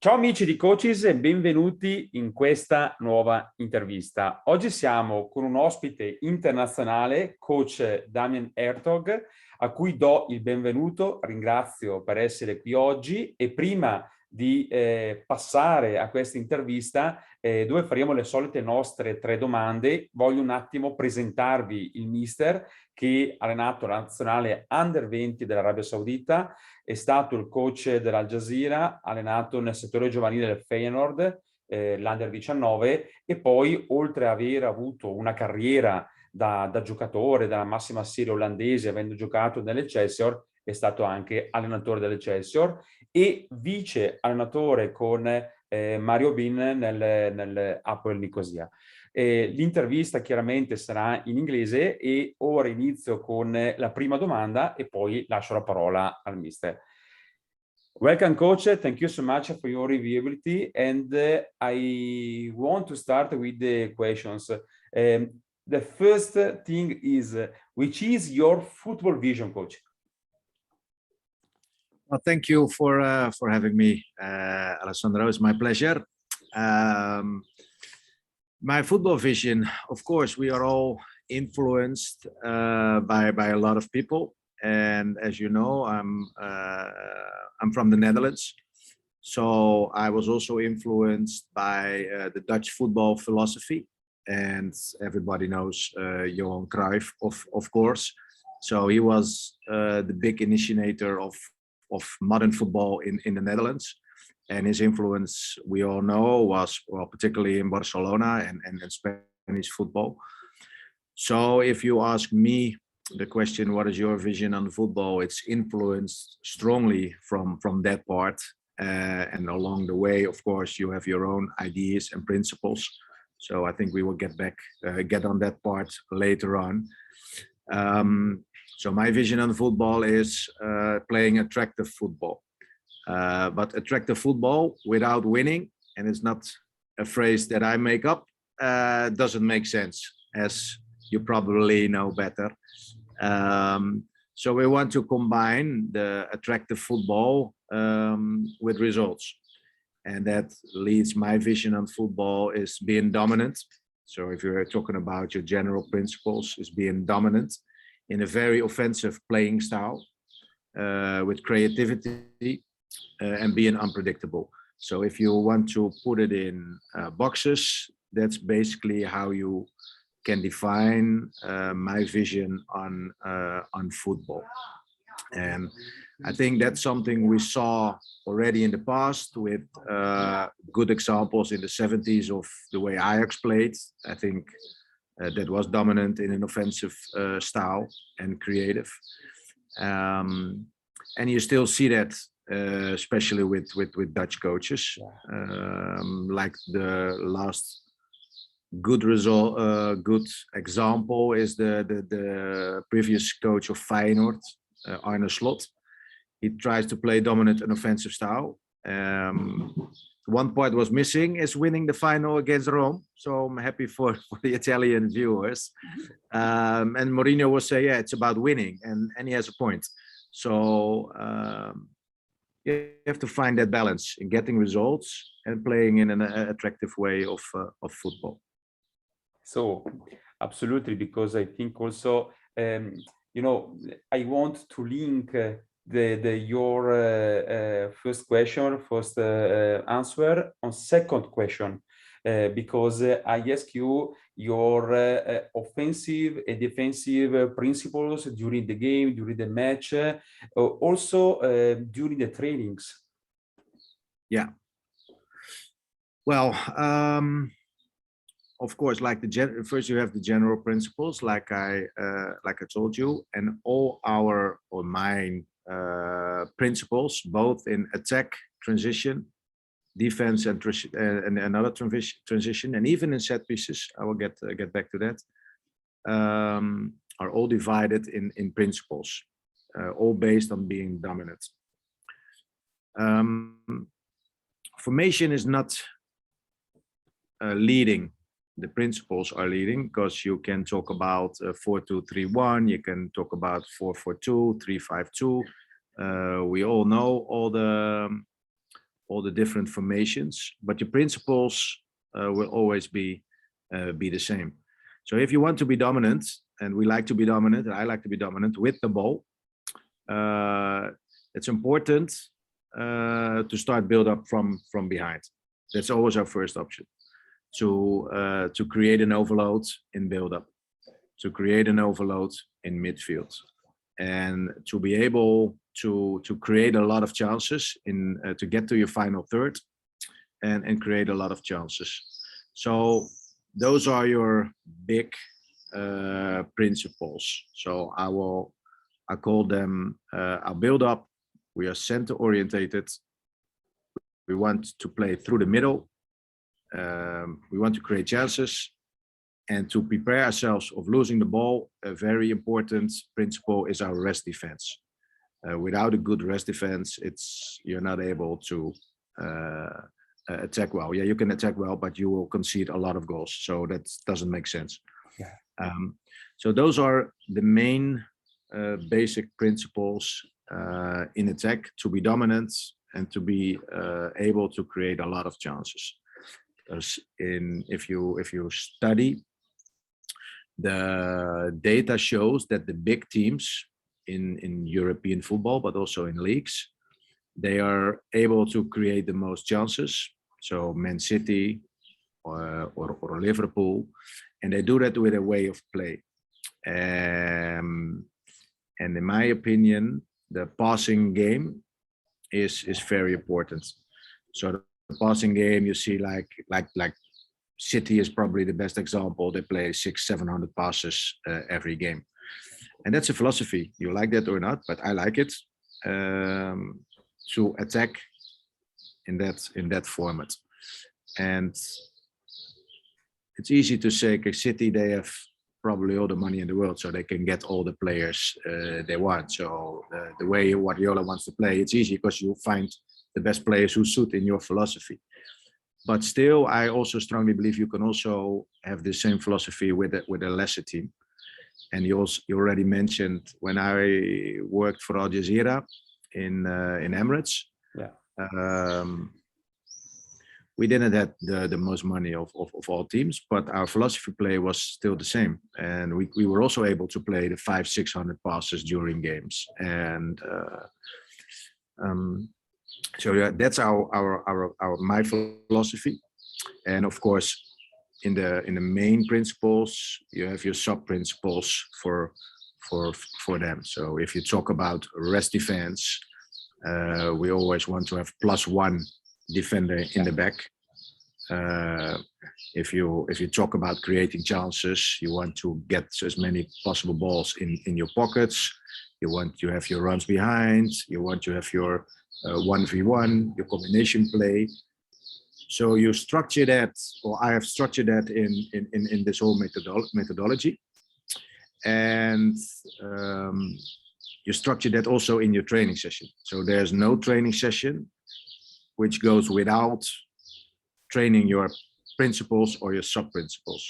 Ciao amici di Coaches e benvenuti in questa nuova intervista. Oggi siamo con un ospite internazionale, coach Damien Hertog, a cui do il benvenuto, ringrazio per essere qui oggi e prima di passare a questa intervista dove faremo le solite nostre 3 domande, voglio un attimo presentarvi il mister che ha allenato la nazionale Under 20 dell'Arabia Saudita. È stato il coach dell'Al-Jazira, allenato nel settore giovanile del Feyenoord, l'Under 19, e poi, oltre ad aver avuto una carriera da giocatore della massima serie olandese, avendo giocato nell'Excelsior, è stato anche allenatore dell'Excelsior e vice allenatore con Mario Bin nel Apoel Nicosia. L'intervista chiaramente sarà in inglese e ora inizio con la prima domanda e poi lascio la parola al mister. Welcome, coach. Thank you so much for your reviewability. And I want to start with the questions. The first thing is, which is your football vision, coach? Well, thank you for having me, Alessandro. It's my pleasure. My football vision, of course, we are all influenced by a lot of people, and as you know, I'm from the Netherlands, so I was also influenced by the Dutch football philosophy, and everybody knows Johan Cruijff, of course. So he was the big initiator of modern football in the Netherlands. And his influence, we all know, was particularly in Barcelona and Spanish football. So if you ask me the question, what is your vision on football? It's influenced strongly from that part. And along the way, of course, you have your own ideas and principles. So I think we will get on that part later on. So my vision on football is playing attractive football. But attractive football without winning, and it's not a phrase that I make up, doesn't make sense, as you probably know better. So we want to combine the attractive football with results. And that leads my vision on football is being dominant. So if you're talking about your general principles, is being dominant in a very offensive playing style with creativity. And being unpredictable. So if you want to put it in boxes, that's basically how you can define my vision on football. And I think that's something we saw already in the past with good examples in the 70s of the way Ajax played. I think that was dominant in an offensive style and creative. And you still see that especially with Dutch coaches, like the last good example is the previous coach of Feyenoord, Arne Slot. He tries to play dominant and offensive style. One part was missing is winning the final against Rome. So I'm happy for the Italian viewers. And Mourinho will say, yeah, it's about winning, and he has a point. So you have to find that balance in getting results and playing in an attractive way of football. So, absolutely, because I think also, I want to link your first question, first answer on second question, because I ask you your offensive and defensive principles during the game, during the match, also during the trainings. Yeah. Well, of course, like first you have the general principles, like I told you, and all mine principles, both in attack, transition, defense, and another transition, and even in set pieces. I will get back to that. Are all divided in principles, all based on being dominant. Formation is not leading. The principles are leading, because you can talk about 4-2-3-1, you can talk about 4-4-2, 3-5-2. We all know all all the different formations, but your principles will always be the same. So if you want to be dominant, and we like to be dominant, and I like to be dominant with the ball, it's important to start build up from behind. That's always our first option. To create an overload in build up, to create an overload in midfield, and to be able to create a lot of chances in to get to your final third, and create a lot of chances. So those are your big principles. So I call them our build up. We are center orientated. We want to play through the middle. We want to create chances, and to prepare ourselves of losing the ball. A very important principle is our rest defense. Without a good rest defense, you're not able to attack well. Yeah, you can attack well, but you will concede a lot of goals. So that doesn't make sense. Yeah. So those are the main basic principles in attack: to be dominant and to be able to create a lot of chances. Because if you study, the data shows that the big teams in European football, but also in leagues, they are able to create the most chances. So Man City or Liverpool, and they do that with a way of play. And in my opinion, the passing game is very important. So the passing game, you see, like City is probably the best example. They play 600-700 passes every game, and that's a philosophy. You like that or not, but I like it, to attack in that format. And it's easy to say, okay, City, they have probably all the money in the world, so they can get all the players they want. So the way Guardiola wants to play, it's easy because you find the best players who suit in your philosophy. But still, I also strongly believe you can also have the same philosophy with a lesser team. And you already mentioned when I worked for Al-Jazira in Emirates. Yeah. We didn't have the most money of all teams, but our philosophy play was still the same. And we were also able to play the 500-600 passes during games. And so yeah, that's my philosophy. And of course, in the main principles, you have your sub principles for them. So if you talk about rest defense, we always want to have +1 defender in the back. If you talk about creating chances, you want to get as many possible balls in your pockets. You want to have your runs behind. You want to have your 1v1, your combination play. So you structure that, or I have structured that in this whole methodology, and you structure that also in your training session. So there's no training session which goes without training your principles or your sub-principles.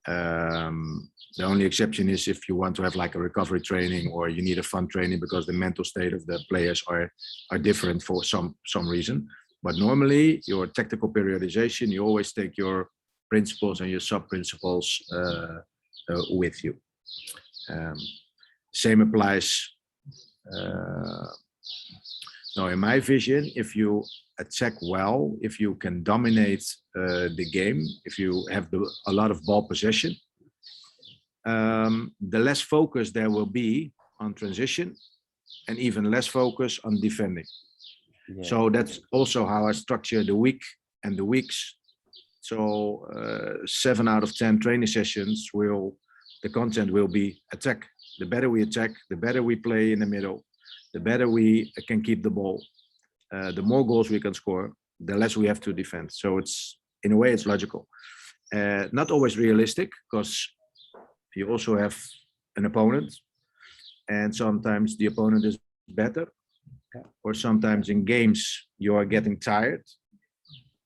The only exception is if you want to have like a recovery training, or you need a fun training because the mental state of the players are different for some reason. But normally your tactical periodization, you always take your principles and your sub-principles with you. Same applies. Now, in my vision, if you attack well, if you can dominate the game, if you have a lot of ball possession, the less focus there will be on transition, and even less focus on defending. Yeah. So that's also how I structure the week and the weeks. So 7 out of 10 training sessions the content will be attack. The better we attack, the better we play in the middle, the better we can keep the ball, the more goals we can score, the less we have to defend. So it's, in a way, it's logical. Not always realistic, because you also have an opponent, and sometimes the opponent is better, or sometimes in games you are getting tired,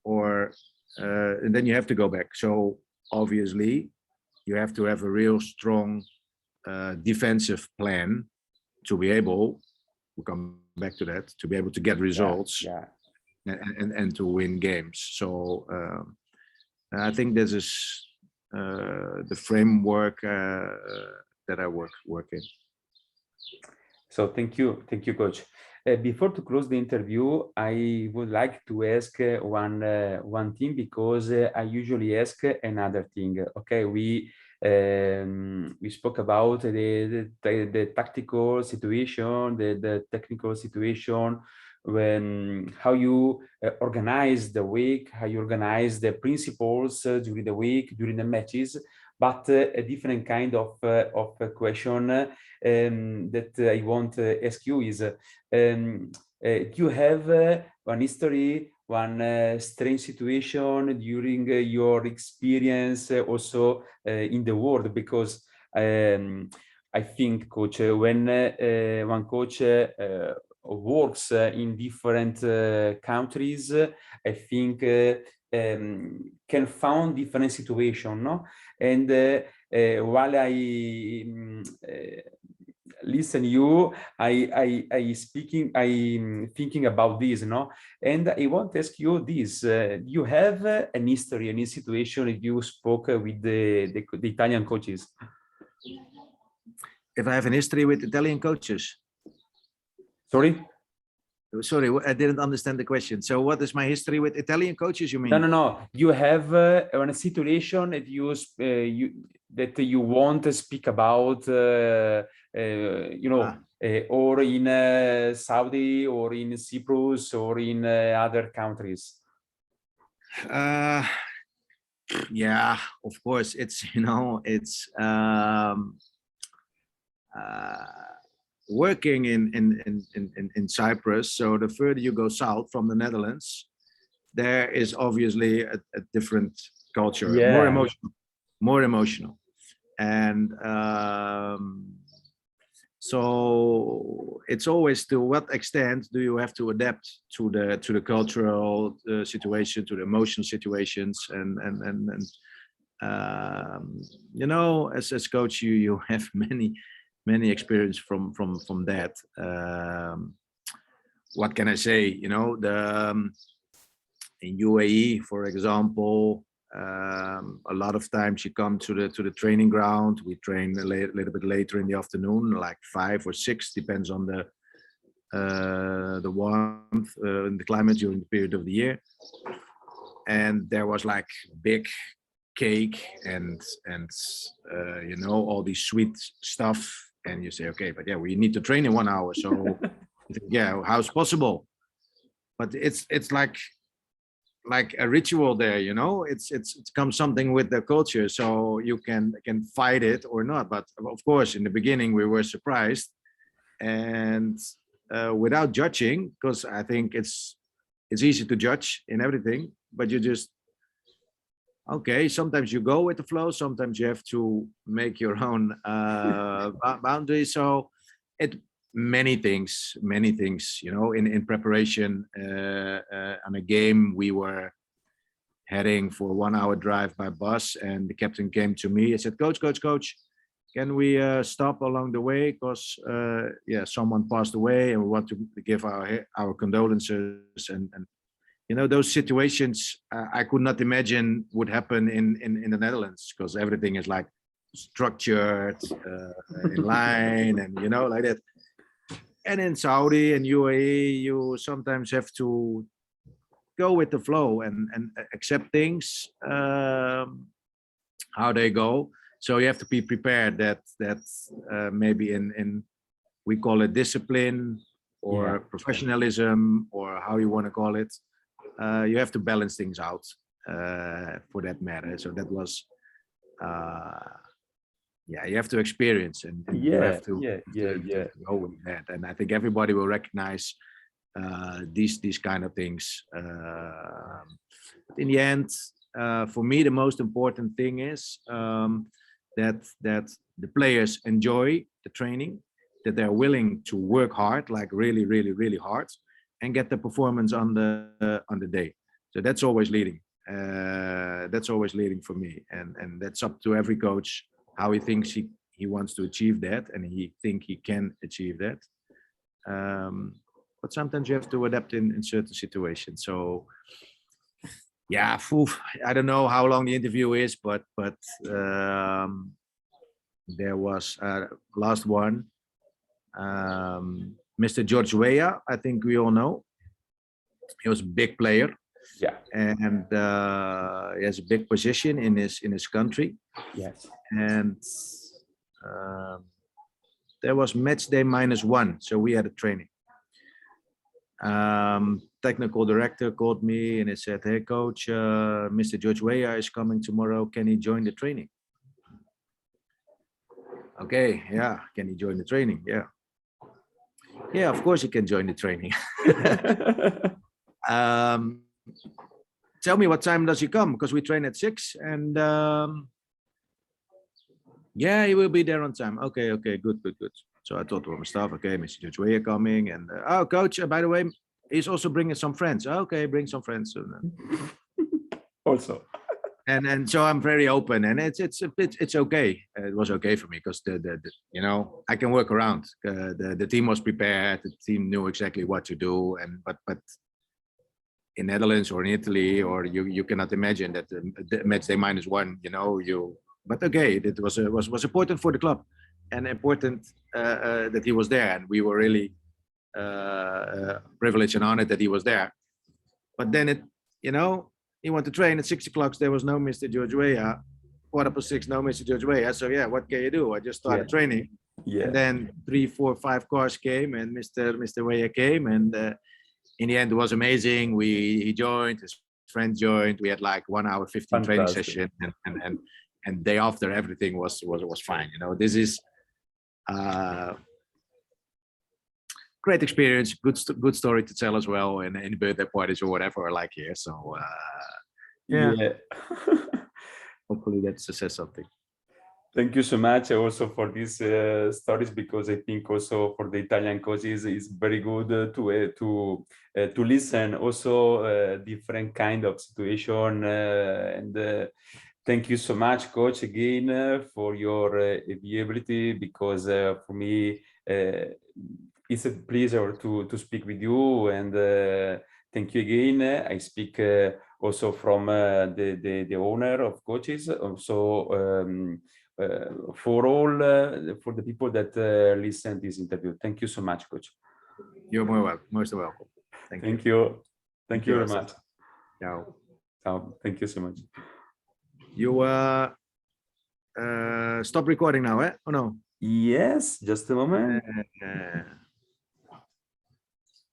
or and then you have to go back. So obviously you have to have a real strong defensive plan to be able, we'll come back to that, to be able to get results and to win games. So I think this is the framework that I work in. So thank you, Coach. Before to close the interview, I would like to ask one thing, because I usually ask another thing. Okay, we spoke about the tactical situation, the technical situation, when how you organize the week, how you organize the principles during the week, during the matches. But a different kind of question that I want to ask you is, do you have one history, one strange situation during your experience also in the world? Because I think, Coach, when one coach works in different countries, I think can found different situation, no? And while I listen you, I thinking about this, no? And I want to ask you this: do you have an history, any situation you spoke with the Italian coaches? If I have an history with Italian coaches? Sorry, I didn't understand the question. So what is my history with Italian coaches, you mean? No. You have a situation that you want to speak about, or in Saudi, or in Cyprus, or in other countries? Yeah, of course. It's working in Cyprus. So the further you go south from the Netherlands, there is obviously a different culture, more emotional, and so it's always, to what extent do you have to adapt to the cultural situation, to the emotional situations, and as coach, you have many experience from that. What can I say? In UAE, for example, a lot of times you come to the training ground. We train a little bit later in the afternoon, like 5 or 6, depends on the warmth and the climate during the period of the year. And there was like big cake and all these sweet stuff, and you say, okay, but yeah, we need to train in 1 hour, so yeah, how's possible? But it's like a ritual there, it's come something with the culture, so you can fight it or not. But of course, in the beginning we were surprised, and without judging, because I think it's easy to judge in everything, but you just, okay, sometimes you go with the flow, sometimes you have to make your own boundaries. So many things, in preparation on a game. We were heading for a 1 hour drive by bus, and the captain came to me and said, coach, can we stop along the way, because someone passed away and we want to give our condolences, and those situations I could not imagine would happen in the Netherlands, because everything is like structured in line, and like that. And in Saudi and UAE, you sometimes have to go with the flow and accept things how they go. So you have to be prepared that maybe in we call it discipline or professionalism, or how you want to call it. You have to balance things out for that matter. So that was, you have to experience, and you have to go with that. And I think everybody will recognize these kind of things. In the end, for me, the most important thing is that the players enjoy the training, that they're willing to work hard, like really, really, really hard, and get the performance on the day. So that's always leading. That's always leading for me, and that's up to every coach how he thinks he wants to achieve that, and he can achieve that. but sometimes you have to adapt in certain situations. So yeah, I don't know how long the interview is, but there was last one, Mr. George Weah, I think we all know. He was a big player. Yeah. And he has a big position in his country. Yes. And there was match day -1, so we had a training. Technical director called me and he said, "Hey coach, Mr. George Weah is coming tomorrow. Can he join the training?" Okay, yeah. Can he join the training? Yeah. Yeah, of course he can join the training. Tell me what time does he come? Because we train at 6 and yeah, he will be there on time. Okay, good. So I told to my staff, okay, Mr. George Weah coming, and oh, coach, by the way, he's also bringing some friends. Okay, bring some friends. Also. And so I'm very open, and it's okay. It was okay for me because the you know, I can work around. The team was prepared. The team knew exactly what to do, and but in Netherlands or in Italy, or you cannot imagine that the match day -1, you know, but okay, it was important for the club and important that he was there, and we were really privileged and honored that he was there. But then he went to train at 6 o'clock. There was no Mr. George Weah. 6:15, no Mr. George Weah. So yeah, what can you do? I just started training. Yeah. And then 3, 4, 5 cars came, and Mr. Weah came, and in the end, it was amazing. He joined, his friend joined. We had like 1 hour 15 training session, and day after everything was fine. You know, this is great experience, good story to tell as well, in birthday parties or whatever, like here. So yeah. Hopefully that says something. Thank you so much also for these stories, because I think also for the Italian coaches it's very good to listen also different kind of situation, and thank you so much, coach, again for your availability, because for me it's a pleasure to speak with you, and thank you again. I speak also from the owner of coaches, also for all for the people that listen to this interview. Thank you so much, coach. You're most welcome. Thank you. Thank you very much. Ciao. Ciao. Thank you so much. You stop recording now, eh? Oh no. Yes, just a moment.